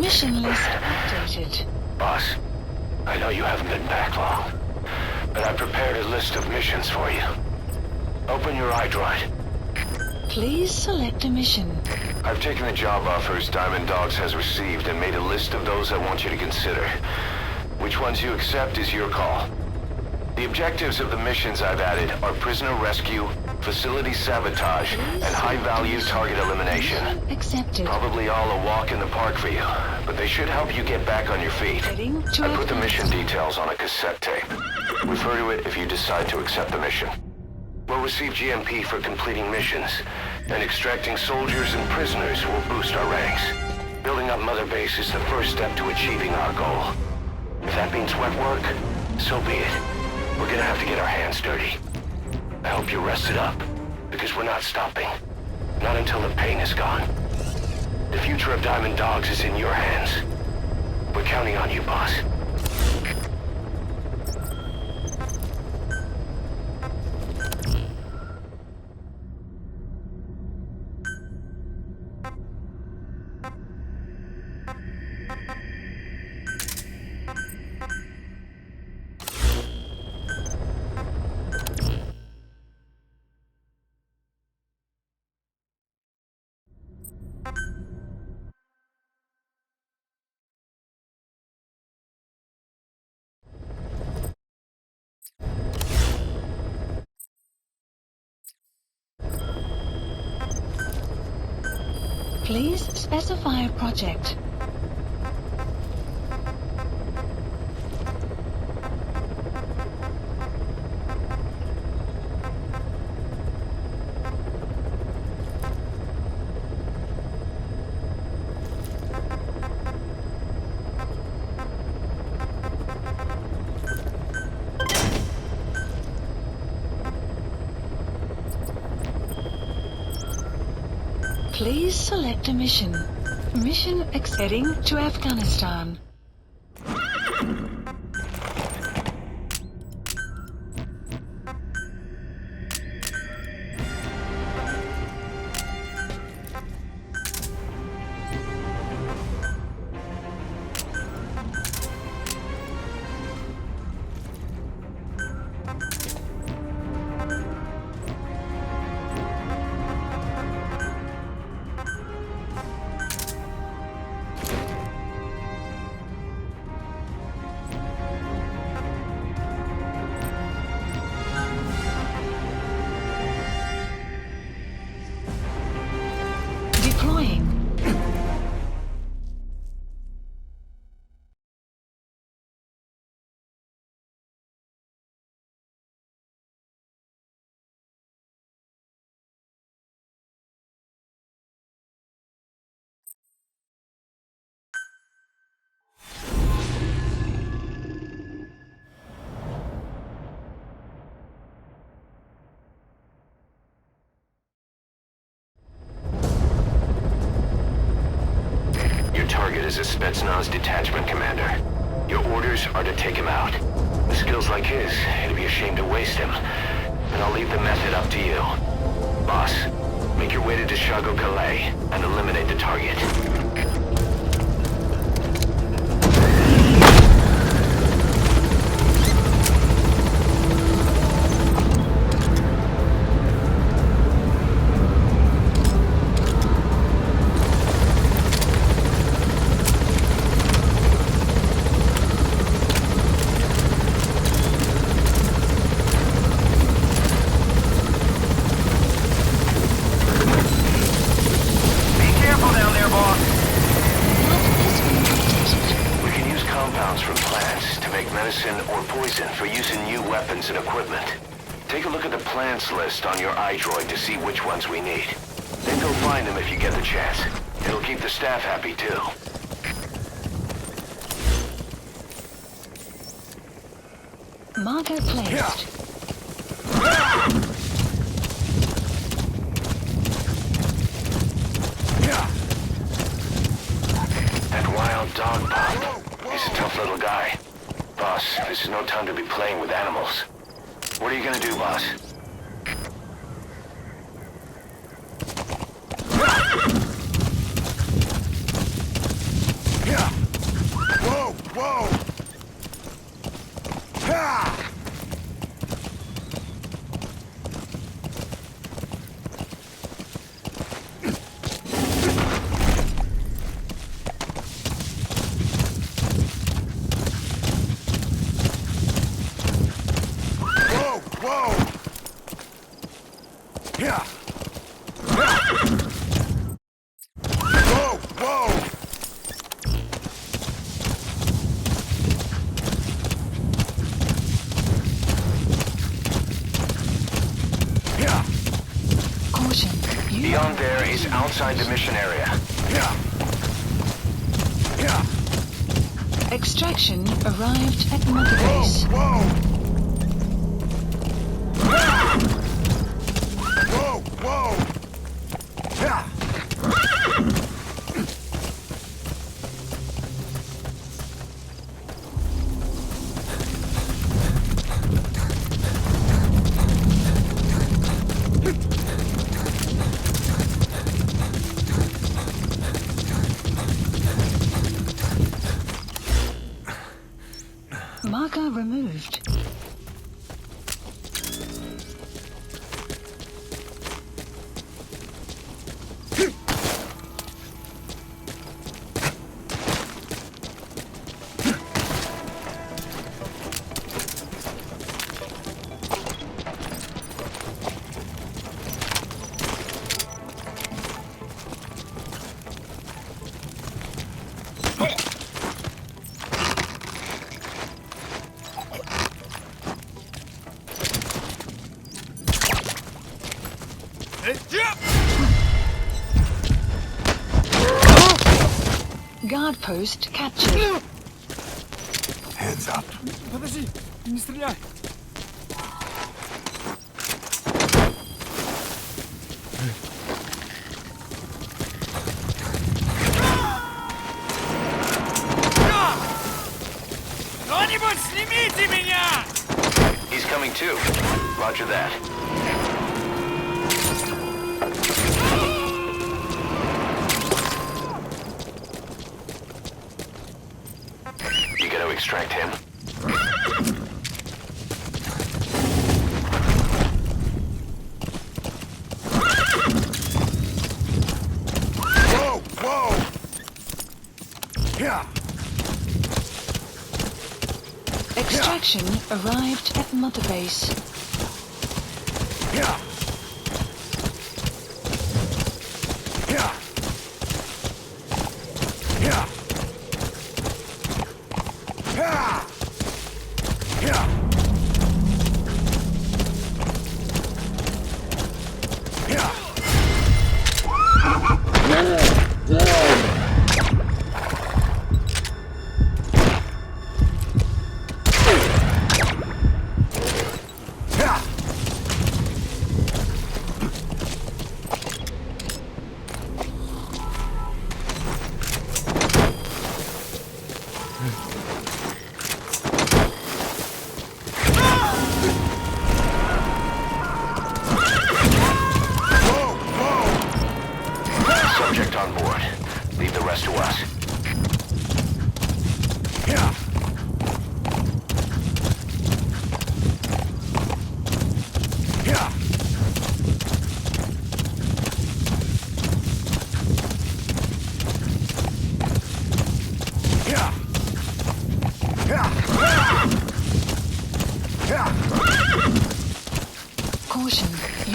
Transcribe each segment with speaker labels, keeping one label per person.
Speaker 1: Mission list updated.
Speaker 2: Boss, I know you haven't been back long, but I prepared a list of missions for you. Open your iDroid.
Speaker 1: Please select a mission.
Speaker 2: I've taken the job offers Diamond Dogs has received and made a list of those I want you to consider. Which ones you accept is your call. The objectives of the missions I've added are prisoner rescue, facility sabotage, and high-value target elimination.
Speaker 1: Accepted.
Speaker 2: Probably all a walk in the park for you, but they should help you get back on your feet.
Speaker 1: Heading to
Speaker 2: I put the mission
Speaker 1: Afghanistan.
Speaker 2: details on a cassette tape. Refer to it if you decide to accept the mission. We'll receive GMP for completing missions, and extracting soldiers and prisoners will boost our ranks. Building up Mother Base is the first step to achieving our goal. If that means wet work, so be it. We're gonna have to get our hands dirty. I hope you're rested up, because we're not stopping. Not until the pain is gone. The future of Diamond Dogs is in your hands. We're counting on you, boss.
Speaker 1: Please specify a project. Please select a mission. Mission heading to Afghanistan. Deploying.
Speaker 2: Target is a Spetsnaz detachment commander. Your orders are to take him out. With skills like his, it'd be a shame to waste him. And I'll leave the method up to you. Boss, make your way to Deshago Calais and eliminate the target. Or poison for using new weapons and equipment. Take a look at the plants list on your iDroid to see which ones we need. Then go find them if you get the chance. It'll keep the staff happy too.
Speaker 1: Marker placed.
Speaker 2: That wild dog pup. He's a tough little guy. Boss, this is no time to be playing with animals. What are you gonna do, boss?
Speaker 3: Whoa! Whoa!
Speaker 1: Caution. You
Speaker 2: Beyond there is outside the mission area.
Speaker 1: Extraction arrived at Mother Base.
Speaker 3: Whoa! Whoa! Whoa!
Speaker 1: Marker removed. Guard post captured.
Speaker 3: Hands up.
Speaker 4: Подожди, не стреляй. Кто-нибудь снимите меня!
Speaker 2: He's coming too. Roger that. You gotta extract him.
Speaker 3: Whoa! Whoa! Yeah!
Speaker 1: Extraction arrived at Mother Base.
Speaker 3: Yeah! Yeah! Yeah! Yeah! Yeah! Yeah! Yeah! Whoa! Whoa!
Speaker 2: Subject on board. Leave the rest to us.
Speaker 3: Yeah! Yeah! Yeah! Yeah! Yeah!
Speaker 1: Caution.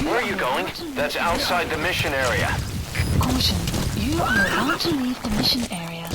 Speaker 2: Where are you going? That's outside the mission area.
Speaker 1: Caution. You are about to leave the mission area.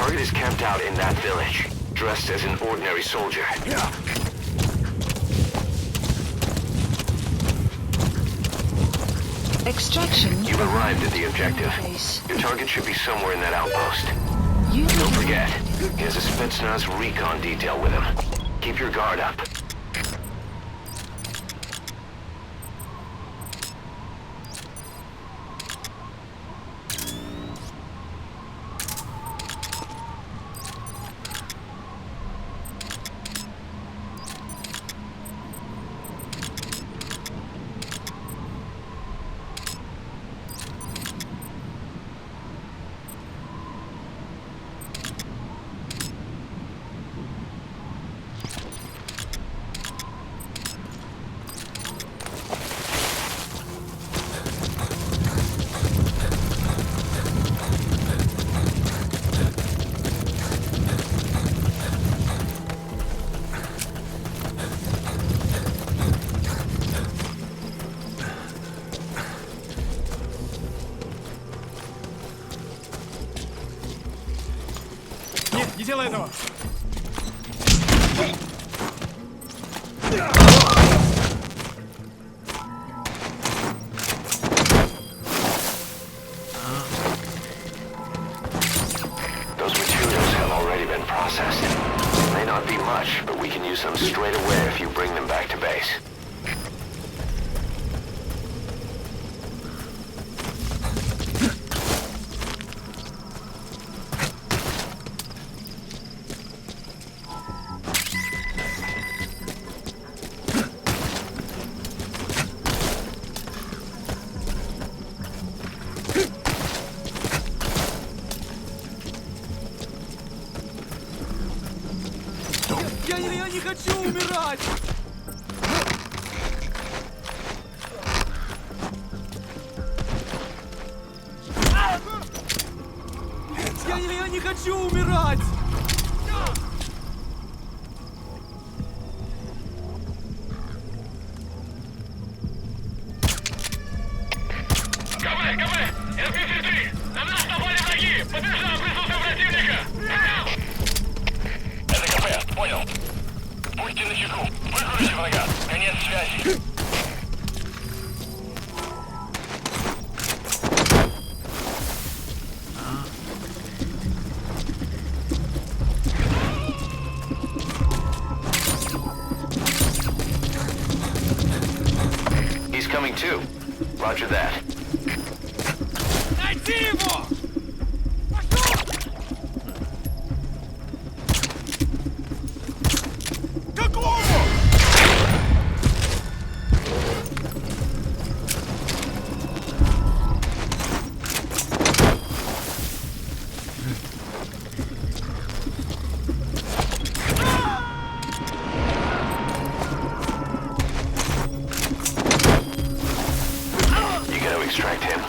Speaker 2: target is camped out in that village, dressed as an ordinary soldier.
Speaker 3: Yeah.
Speaker 1: Extraction.
Speaker 2: You've arrived at the objective.
Speaker 1: Base.
Speaker 2: Your target should be somewhere in that outpost.
Speaker 1: You
Speaker 2: Don't forget, he has a Spetsnaz recon detail with him. Keep your guard up.
Speaker 4: Нет, не делай этого!
Speaker 2: Those materials have already been processed. May not be much, but we can use them straight away if you bring them back to base.
Speaker 4: Я не хочу умирать! Я не хочу умирать!
Speaker 5: КВ! СП-3! На нас напали враги! Подтверждаю присутствие противника! Это КП, понял. Будьте начеку. Выкрутите врага. Конец связи.
Speaker 2: He's coming too. Roger that.
Speaker 4: Найти его!
Speaker 3: Какого?
Speaker 2: You gotta extract him.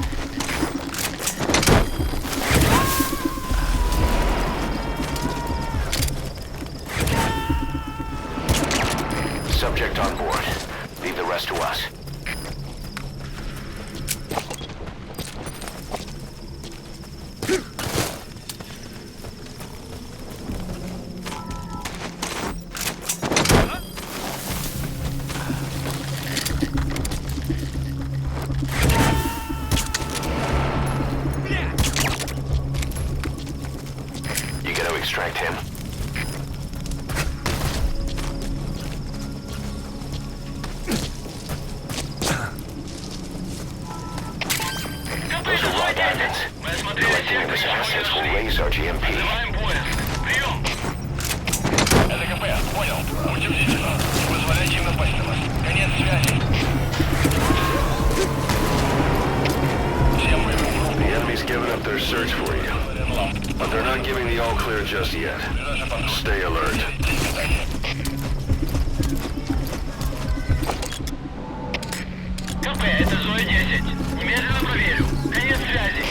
Speaker 2: Subject on board. Leave the rest to us. You gotta extract him. Those are raw diamonds. Collecting them as assets will raise our GMP.
Speaker 5: Называем поезд. Прием! Это КП, понял. Будьте бдительны. Не позволяйте им напасть на вас. Конец связи. Всем боевым
Speaker 2: The enemy's given up their search for you, but they're not giving the all clear just yet. Stay alert.
Speaker 5: КП, это Зоя-10. Немедленно проверю. Конец связи.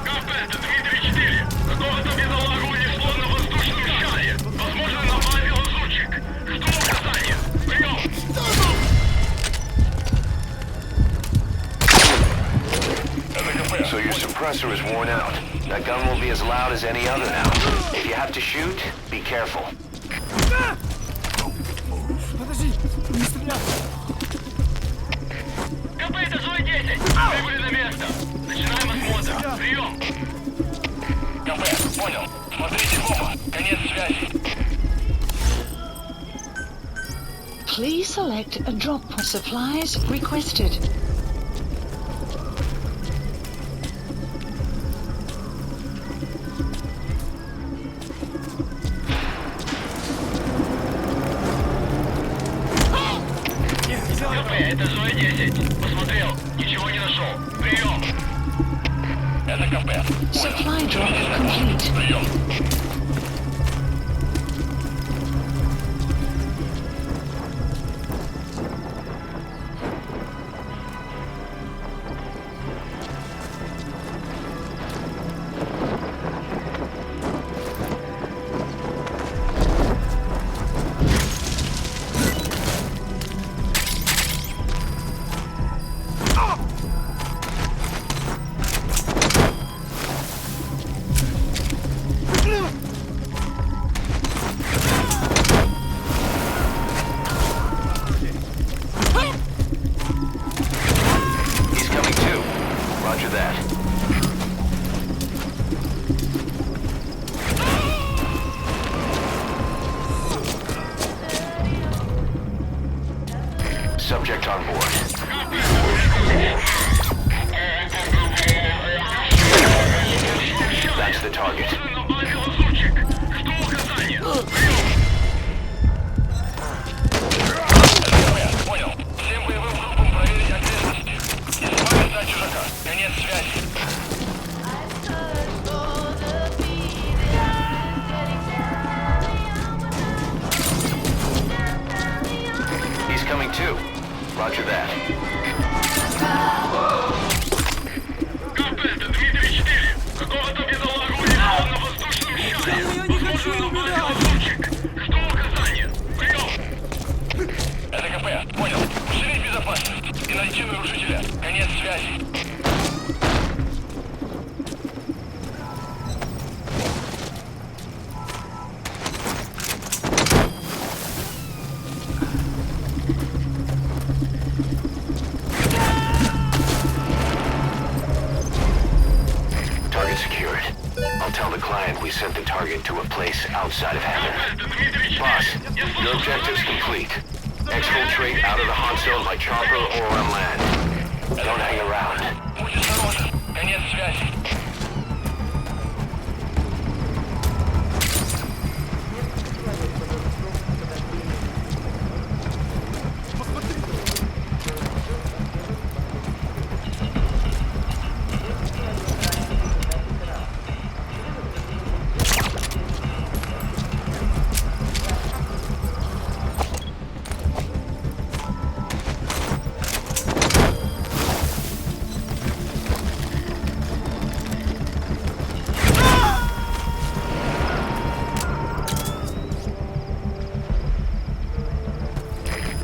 Speaker 5: КП, это Дмитрий-4. Какого-то бедолагу унесло на воздушном шаре. Возможно, на базе лазутчик. Жду указания. Прием! Это КП.
Speaker 2: So you're suppressor is worn out. That gun will be as loud as any other now. If you have to shoot, be careful.
Speaker 4: Подожди, не стреляй.
Speaker 5: КП, этажом 10. Прибыли на место. Начинаем осмотр. Прием. КП, понял. Смотрите в оба. Конец связи.
Speaker 1: Please select a drop for supplies requested.
Speaker 5: КП, этажом 10. Посмотрел. Ничего не нашел. Прием. Это КП.
Speaker 1: Supply drop complete.
Speaker 5: Прием.
Speaker 2: He's coming too. Roger that. Subject on board. That's the target.
Speaker 5: На базе лазутчик. Жду указания. Прием. Понял. Всем боевым группам проверить окрестности. Избавиться от чужака. Конец связи.
Speaker 2: He's coming too. Roger that.
Speaker 5: КП, это Дмитрий 4. Какого-то бедолагу унесло на воздушном шаре.
Speaker 4: Я не хочу
Speaker 5: Возможно, на базе
Speaker 4: умирать.
Speaker 5: лазутчик. Жду указания. Прием. Это КП. Понял. Усилить безопасность и найти нарушителя. Конец связи.
Speaker 2: Target secured. I'll tell the client we sent the target to a place outside of heaven.
Speaker 5: Это Дмитрий 4.
Speaker 2: Boss,
Speaker 5: Я
Speaker 2: your
Speaker 5: слышал,
Speaker 2: objective's complete. Exfiltrate out of the hot zone by chopper or on land. Don't hang around.
Speaker 5: Будь осторожен. Конец связи.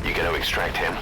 Speaker 2: You gonna extract him?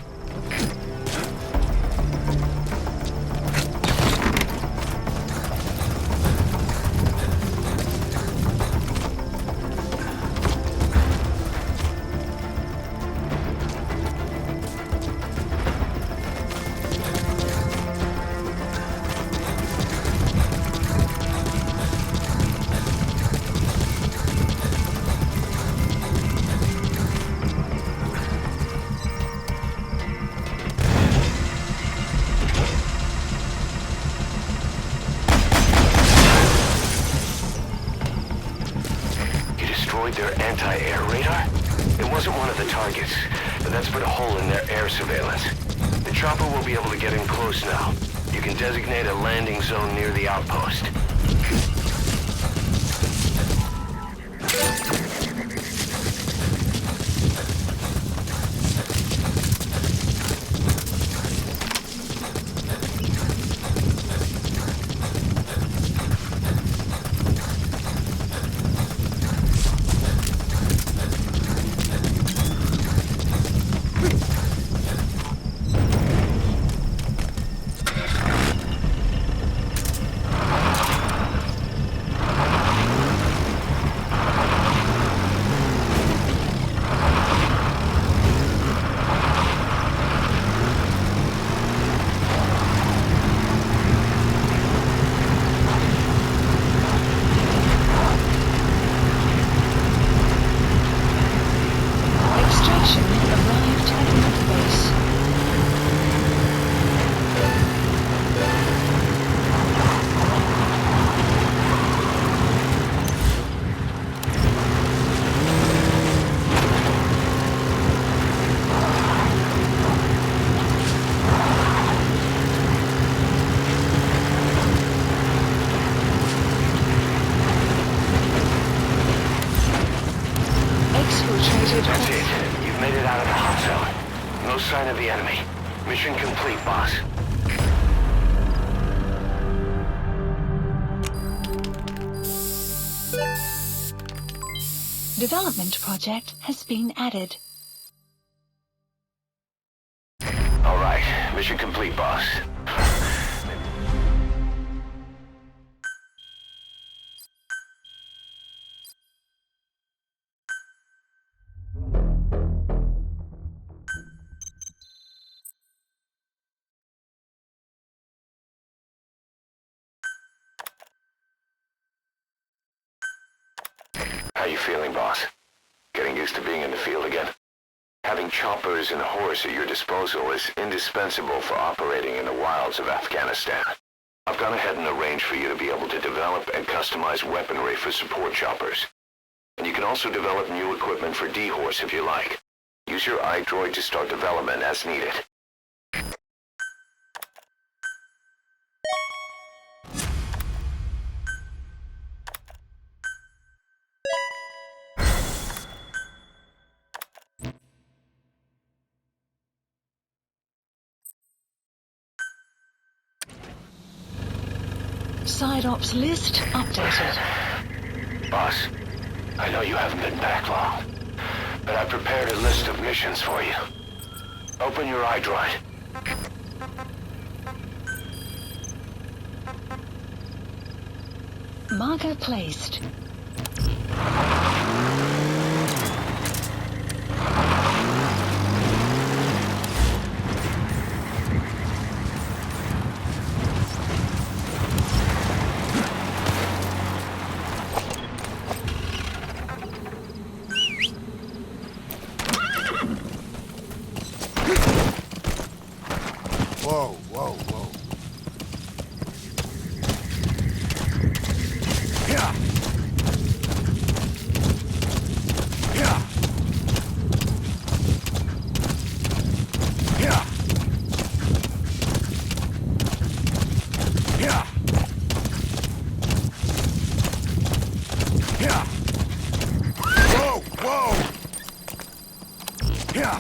Speaker 2: You destroyed their anti-air radar? It wasn't one of the targets, but that's put a hole in their air surveillance. The chopper will be able to get in close now. You can designate a landing zone near the outpost. sign of the enemy. Mission complete, boss.
Speaker 1: Development project has been added.
Speaker 2: All right, mission complete, boss. How you feeling, boss? Getting used to being in the field again? Having choppers and a horse at your disposal is indispensable for operating in the wilds of Afghanistan. I've gone ahead and arranged for you to be able to develop and customize weaponry for support choppers. And you can also develop new equipment for D-Horse if you like. Use your iDroid to start development as needed.
Speaker 1: Side ops list updated.
Speaker 2: Boss, I know you haven't been back long, but I prepared a list of missions for you. Open your iDroid.
Speaker 1: Marker placed.
Speaker 3: Whoa, whoa, whoa. Yeah. Yeah. Yeah. Yeah. Yeah. Whoa, whoa. Yeah.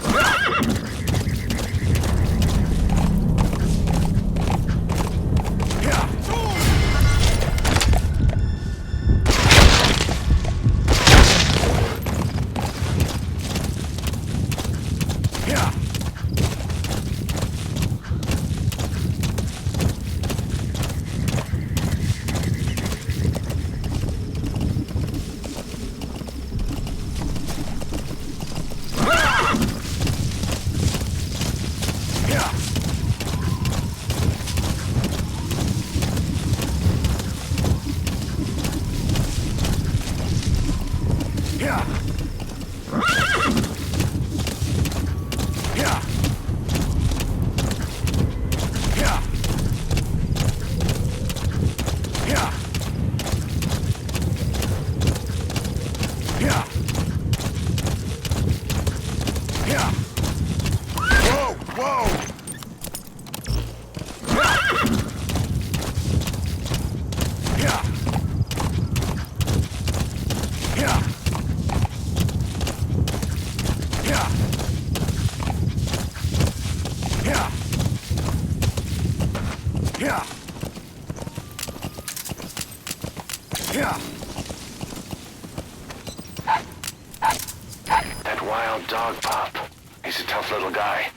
Speaker 2: That wild dog pup. He's a tough little guy.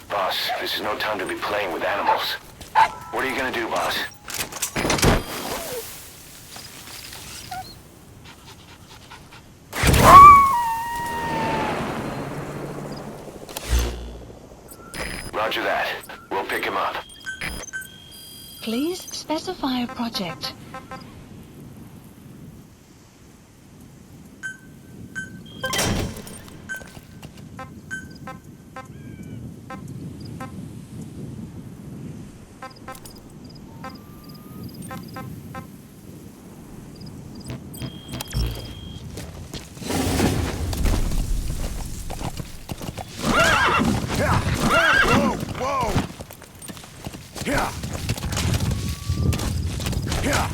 Speaker 2: Boss, this is no time to be playing with animals. What are you gonna do, boss? Roger that. We'll pick him up.
Speaker 1: Please specify a project.
Speaker 3: Yeah.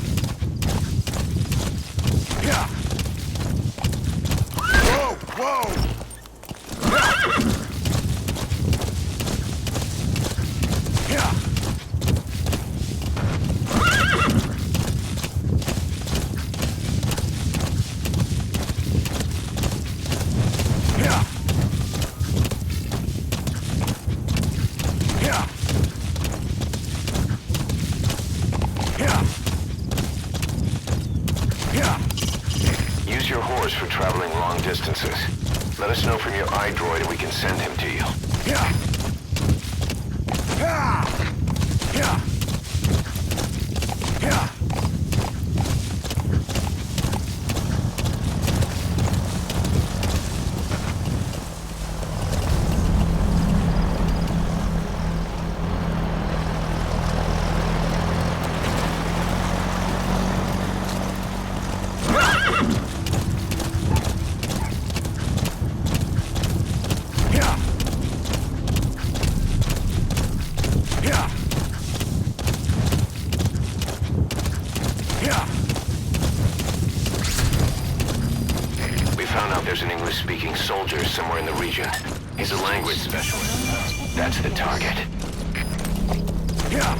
Speaker 2: He's your horse for traveling long distances. Let us know from your iDroid and we can send him to you.
Speaker 3: Yeah. Yeah. Yeah. Yeah.
Speaker 2: There's an English-speaking soldier somewhere in the region. He's a language specialist. That's the target.
Speaker 3: Yeah.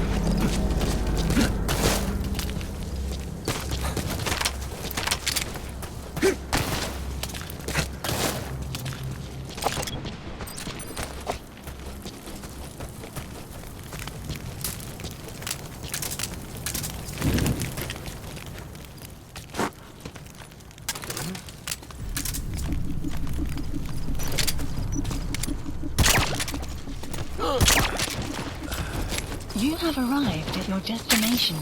Speaker 1: You have arrived at your destination.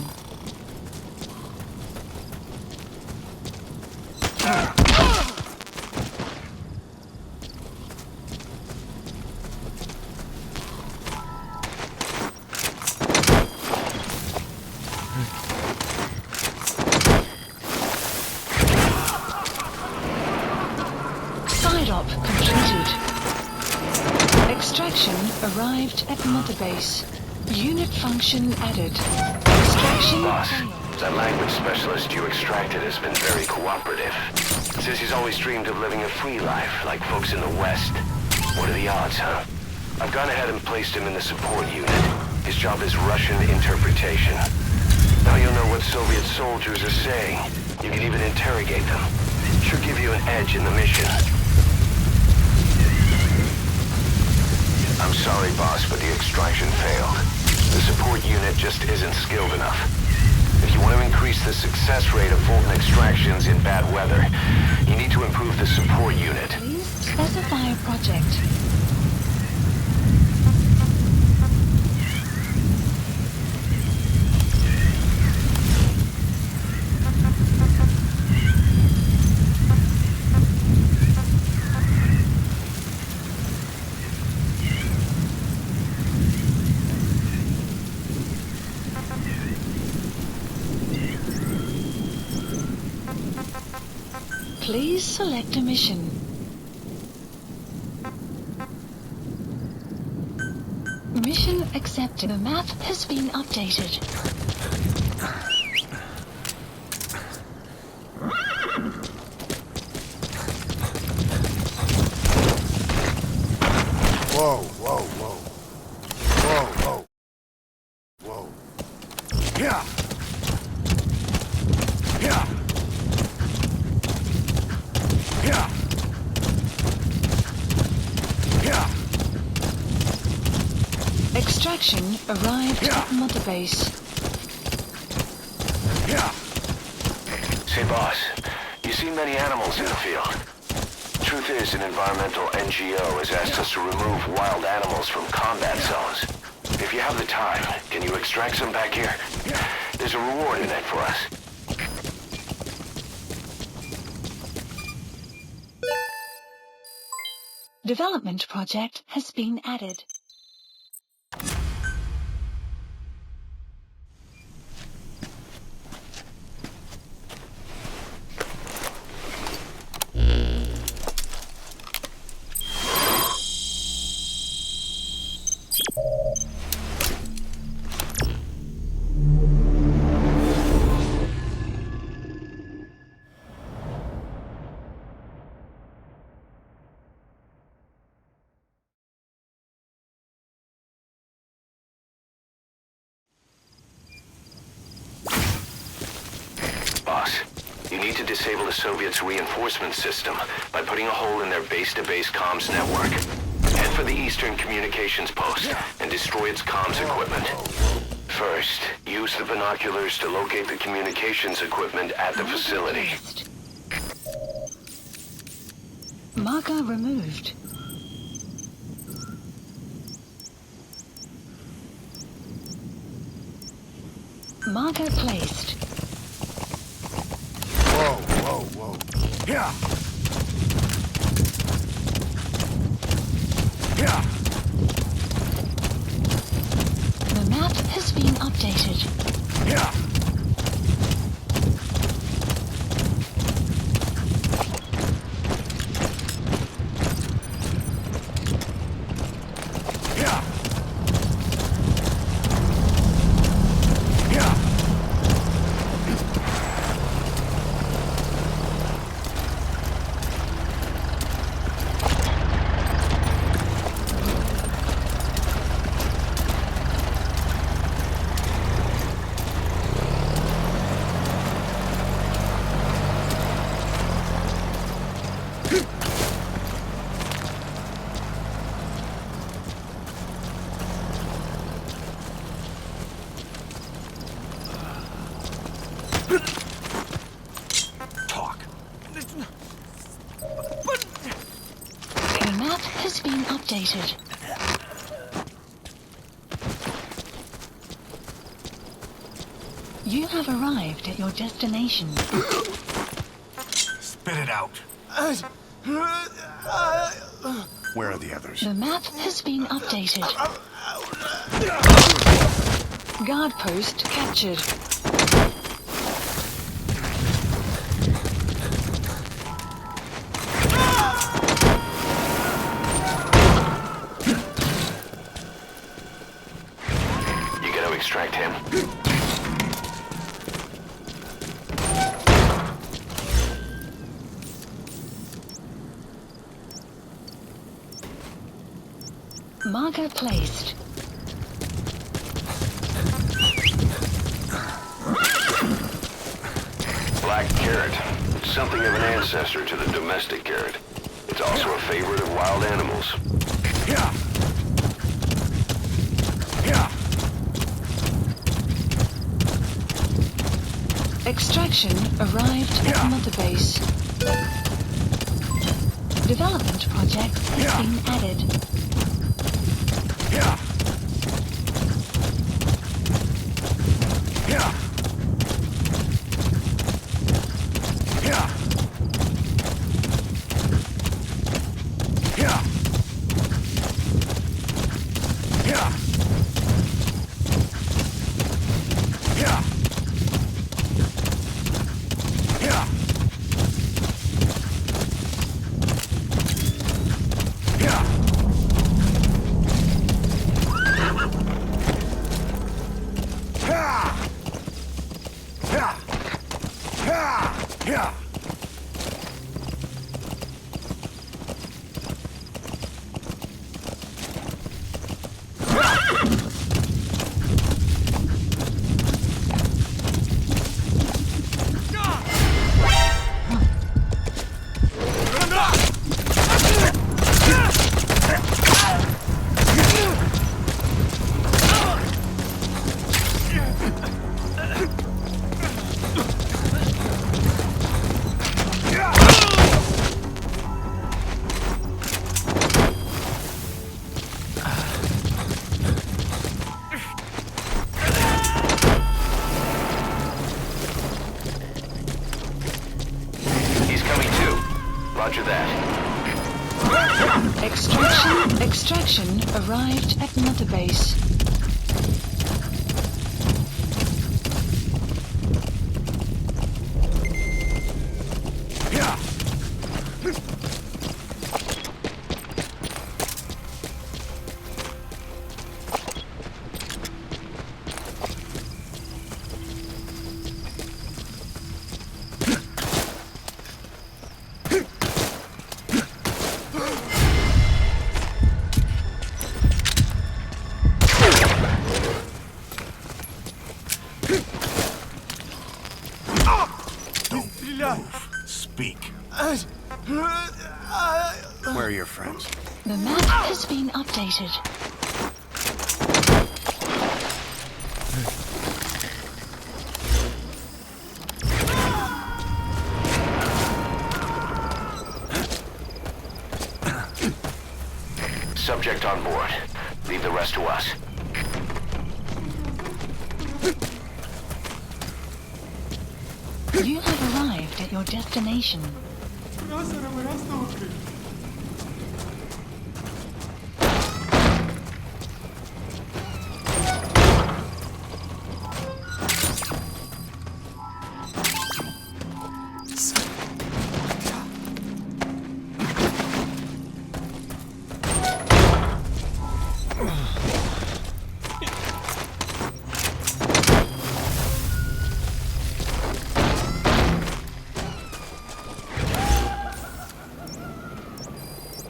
Speaker 1: Side op completed. Extraction arrived at Mother Base. Unit function added. Extraction
Speaker 2: Boss,
Speaker 1: failed.
Speaker 2: that language specialist you extracted has been very cooperative. Says he's always dreamed of living a free life, like folks in the West. What are the odds, huh? I've gone ahead and placed him in the support unit. His job is Russian interpretation. Now you'll know what Soviet soldiers are saying. You can even interrogate them. Should give you an edge in the mission. I'm sorry, boss, but the extraction failed. The support unit just isn't skilled enough. If you want to increase the success rate of Fulton extractions in bad weather, you need to improve the support unit.
Speaker 1: Please specify a project. Please select a mission. Mission accepted. The map has been updated.
Speaker 3: Whoa, whoa, whoa. Whoa, whoa. Whoa. Yeah. Yeah. Yeah. Yeah.
Speaker 1: Extraction arrived at Mother Base.
Speaker 3: Yeah.
Speaker 2: Say, boss, you see many animals in the field. Truth is, an environmental NGO has asked us to remove wild animals from combat zones. If you have the time, can you extract some back here? There's a reward in it for us.
Speaker 1: Development project has been added.
Speaker 2: Boss, you need to disable the Soviets' reinforcement system by putting a hole in their base-to-base comms network. Head for the Eastern Communications Post and destroy its comms equipment. First, use the binoculars to locate the communications equipment at the facility.
Speaker 1: Marker removed. Marker placed.
Speaker 3: Whoa, whoa, whoa. Yeah. Yeah.
Speaker 1: The map has been updated.
Speaker 3: Yeah. Yeah. Yeah. Talk.
Speaker 1: The map has been updated. You have arrived at your destination.
Speaker 3: Spit it out. Where are the others?
Speaker 1: The map has been updated. Guard post captured.
Speaker 2: You gotta extract him.
Speaker 1: Marker placed.
Speaker 2: Black carrot. Something of an ancestor to the domestic carrot. It's also a favorite of wild animals.
Speaker 3: Yeah. Yeah.
Speaker 1: Extraction arrived at Mother Base. Development project has been added.
Speaker 3: Yeah. Yeah. Yeah. Yeah. Yeah. Yeah. Yeah. Yeah. Yeah. Yeah. Yeah.
Speaker 2: He's coming too. Roger that.
Speaker 1: Extraction arrived at Mother Base.
Speaker 3: Yeah. Speak. Where are your friends?
Speaker 1: The map has been updated.
Speaker 2: Subject on board. Leave the rest to us.
Speaker 1: You have arrived at your destination.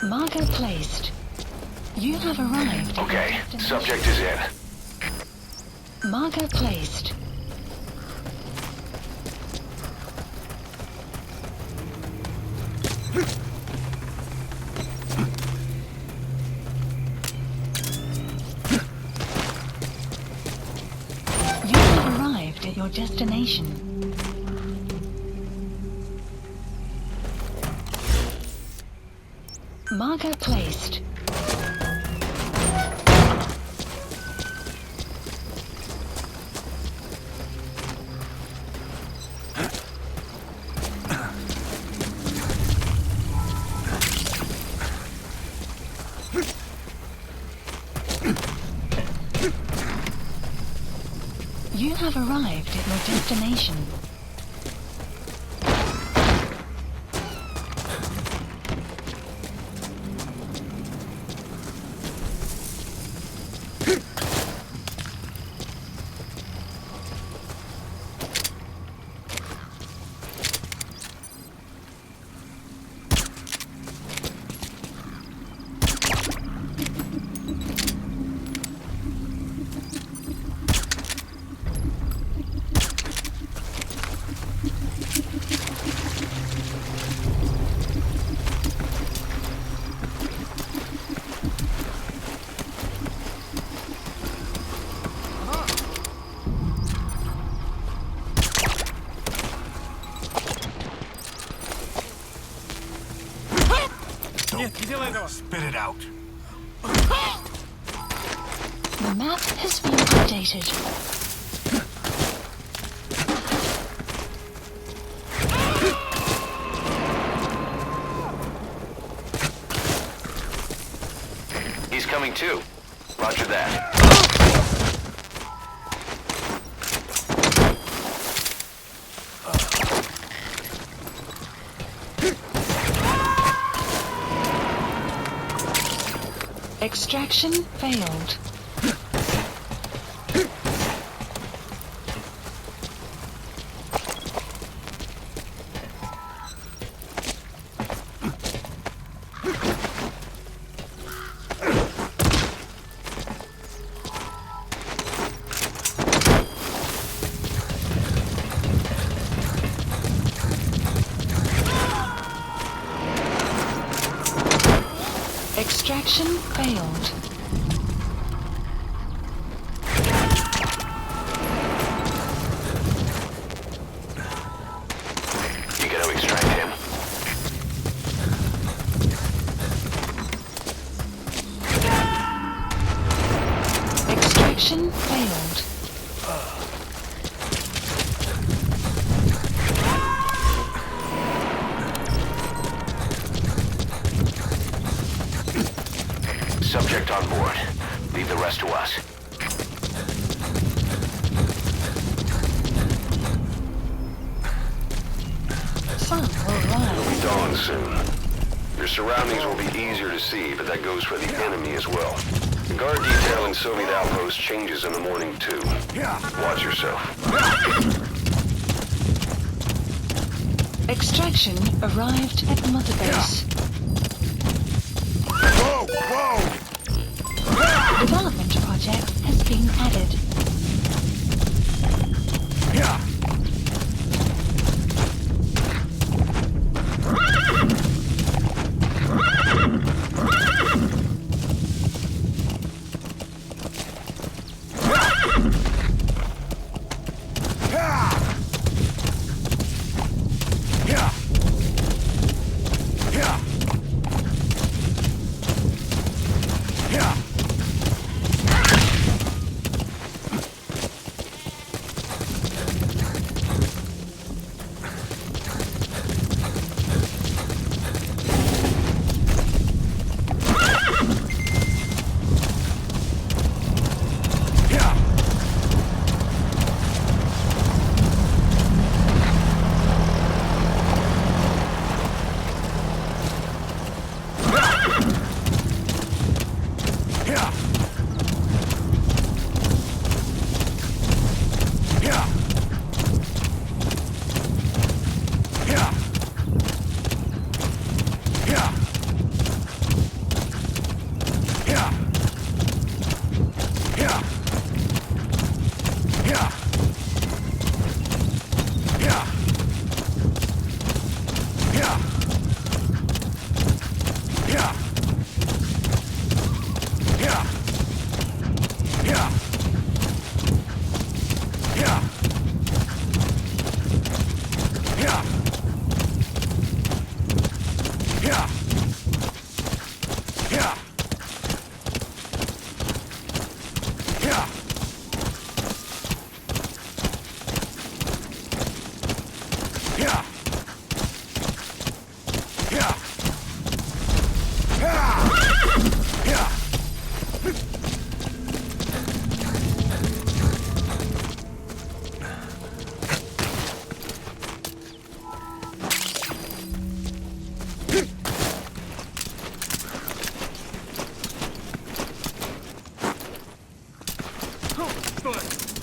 Speaker 1: Marker placed. You have arrived at
Speaker 2: Okay,
Speaker 1: your destination.
Speaker 2: subject is in.
Speaker 1: Marker placed. You have arrived at your destination. Marker placed. You have arrived at your destination.
Speaker 4: Нет, не делай этого.
Speaker 3: Spit it out.
Speaker 1: The map has been updated.
Speaker 2: He's coming too. Roger that.
Speaker 1: Extraction failed. Extraction failed.
Speaker 2: You gotta extract him.
Speaker 1: Extraction failed.
Speaker 2: Subject on board. Leave the rest to us.
Speaker 1: Sun will rise.
Speaker 2: Dawn soon. Your surroundings will be easier to see, but that goes for the enemy as well. The guard detail in Soviet outpost changes in the morning too. Watch yourself.
Speaker 1: Extraction arrived at Mother Base.
Speaker 3: Whoa! Whoa!
Speaker 1: Development project has been added.
Speaker 3: Yeah!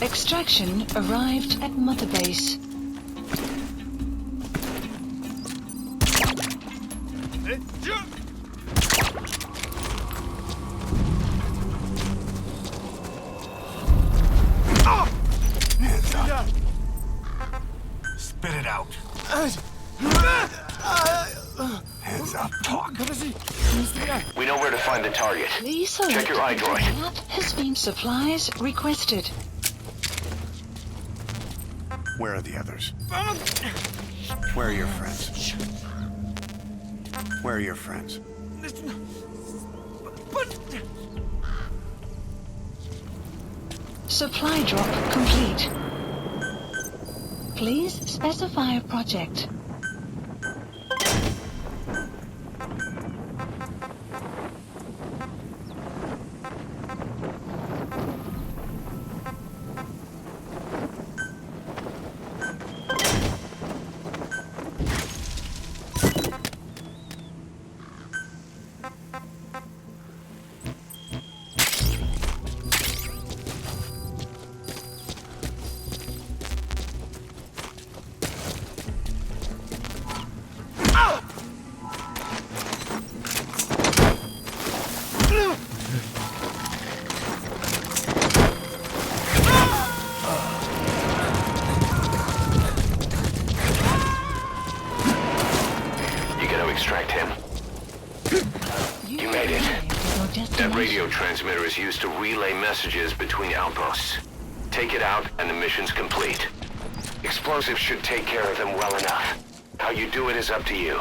Speaker 1: Extraction arrived at Mother Base.
Speaker 3: Hands up. Spit it out. Hands up. Talk.
Speaker 4: Подожди, не стреляй.
Speaker 2: We know where to find the target.
Speaker 1: Please select
Speaker 2: Check your iDroid.
Speaker 1: has been supplies requested.
Speaker 3: Where are the others? Where are your friends? Where are your friends?
Speaker 1: Supply drop complete. Please specify a project.
Speaker 2: Extract him. You made it. That radio transmitter is used to relay messages between outposts. Take it out and the mission's complete. Explosives should take care of them well enough. How you do it is up to you.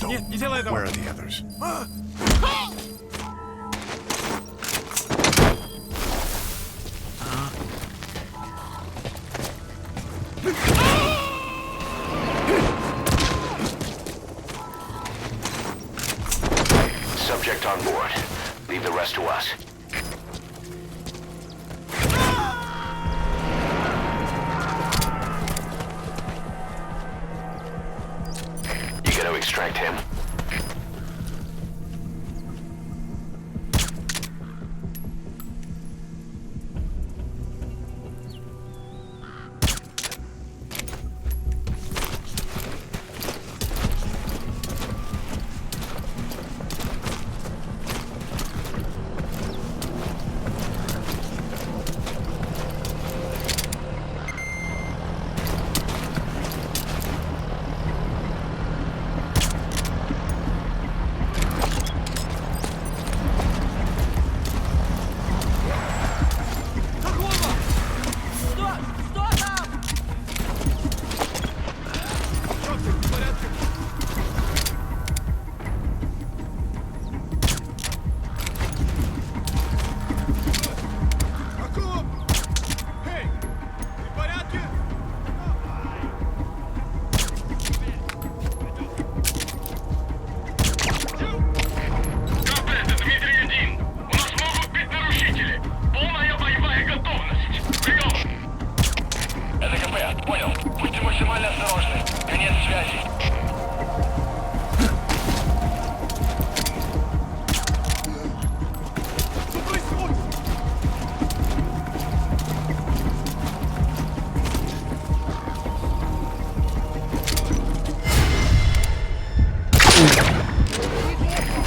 Speaker 4: Нет, не делай этого.
Speaker 3: Where are the others?
Speaker 2: Subject on board. Leave the rest to us. You gonna extract him?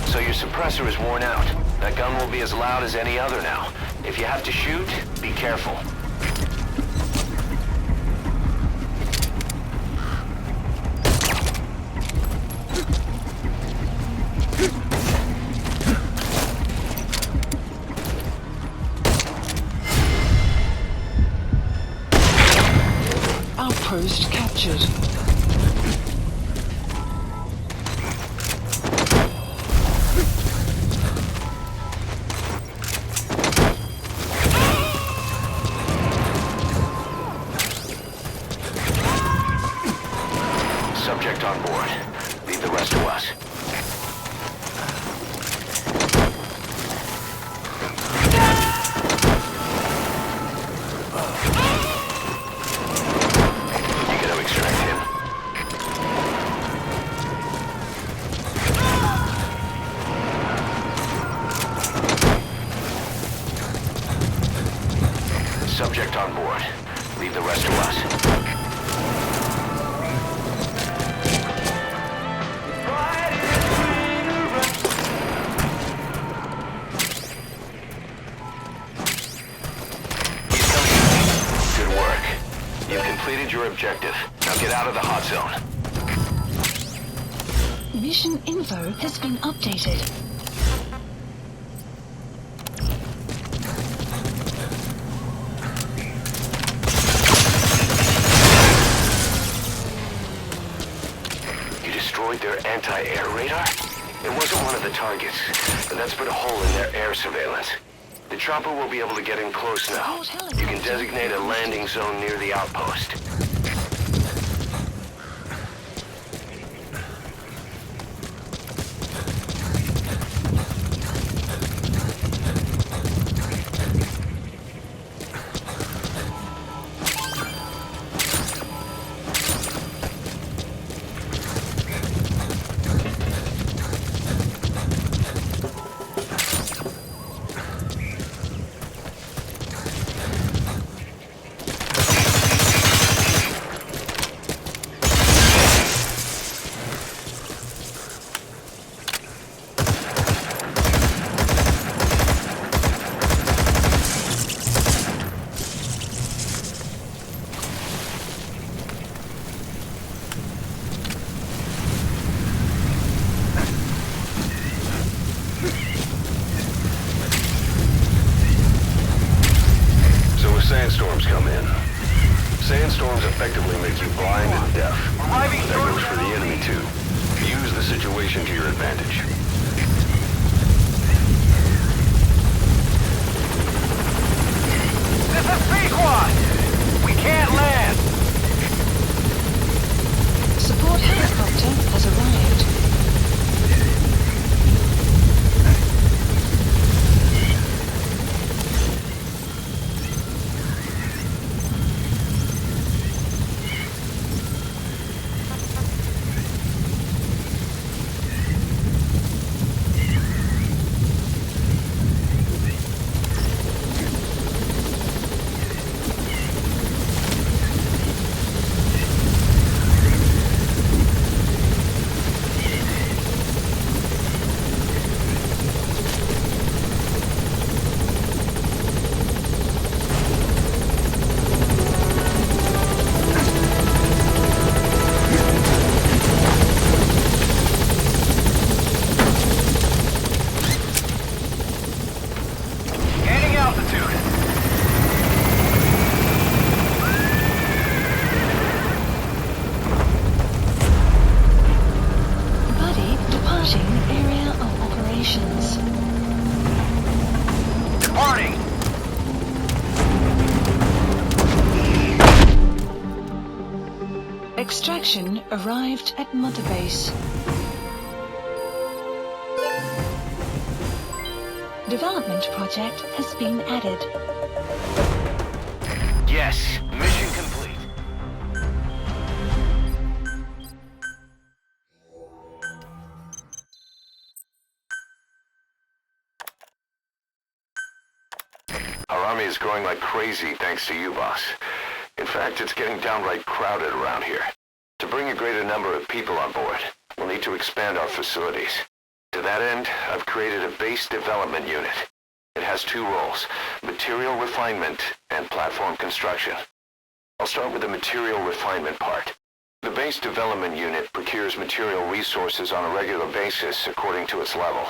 Speaker 2: So your suppressor is worn out. That gun will be as loud as any other now. If you have to shoot, be careful.
Speaker 1: outpost captured.
Speaker 2: Subject on board. Leave the rest to us. You gotta extract him. Subject on board. Leave the rest to us. You've completed your objective. Now get out of the hot zone.
Speaker 1: Mission info has been updated.
Speaker 2: You destroyed their anti-air radar? It wasn't one of the targets, and that's put a hole in their air surveillance. The chopper will be able to get in close now. You can designate a landing zone near the outpost. Sandstorms come in. Sandstorms effectively make you blind and deaf. That goes for the enemy too. Use the situation to your advantage.
Speaker 5: This is Pequod! We can't land!
Speaker 1: Support helicopter has arrived. Extraction arrived at Mother Base. Development project has been added.
Speaker 2: Yes, mission complete. Our army is growing like crazy thanks to you, boss. In fact, it's getting downright crowded around here. To bring a greater number of people on board, we'll need to expand our facilities. To that end, I've created a base development unit. It has two roles, material refinement and platform construction. I'll start with the material refinement part. The base development unit procures material resources on a regular basis according to its level.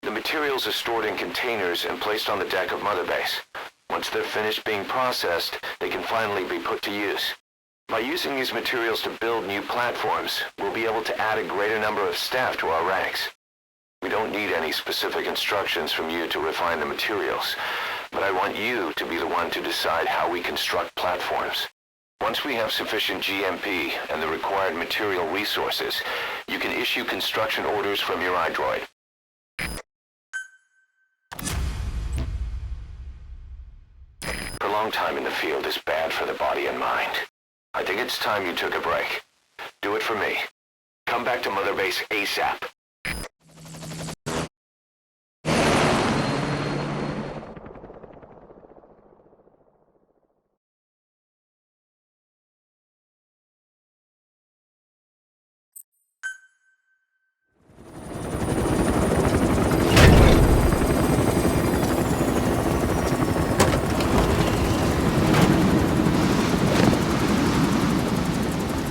Speaker 2: The materials are stored in containers and placed on the deck of Mother Base. Once they're finished being processed, they can finally be put to use. By using these materials to build new platforms, we'll be able to add a greater number of staff to our ranks. We don't need any specific instructions from you to refine the materials, but I want you to be the one to decide how we construct platforms. Once we have sufficient GMP and the required material resources, you can issue construction orders from your iDroid. Prolonged time in the field is bad for the body and mind. I think it's time you took a break. Do it for me. Come back to Mother Base ASAP.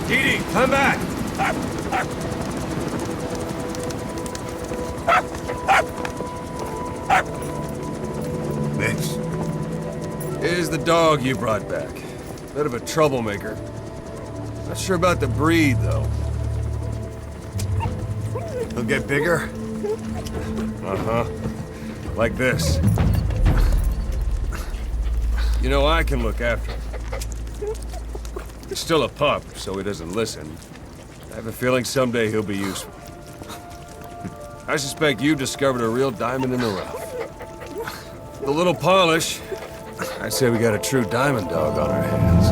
Speaker 4: Didi, come back!
Speaker 3: This.
Speaker 4: Here's the dog you brought back. Bit of a troublemaker. Not sure about the breed, though.
Speaker 3: He'll get bigger?
Speaker 4: Uh-huh. Like this. You know, I can look after him. He's still a pup, so he doesn't listen. I have a feeling someday he'll be useful. I suspect you discovered a real diamond in the rough. With a little polish, I'd say we got a true diamond dog on our hands.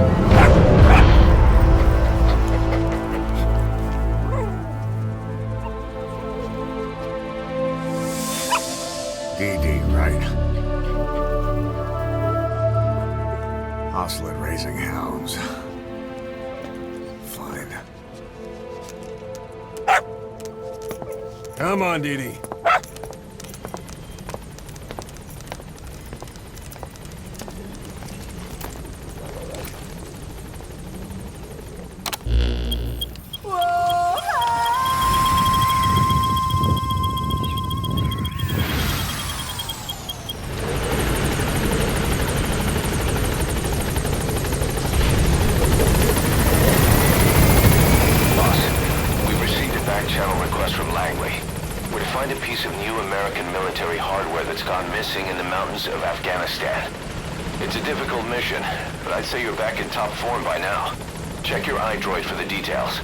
Speaker 3: Didi, right? Hostile at raising hounds. Fine.
Speaker 4: Come on, Didi.
Speaker 2: Find a piece of new American military hardware that's gone missing in the mountains of Afghanistan. It's a difficult mission, but I'd say you're back in top form by now. Check your iDroid for the details.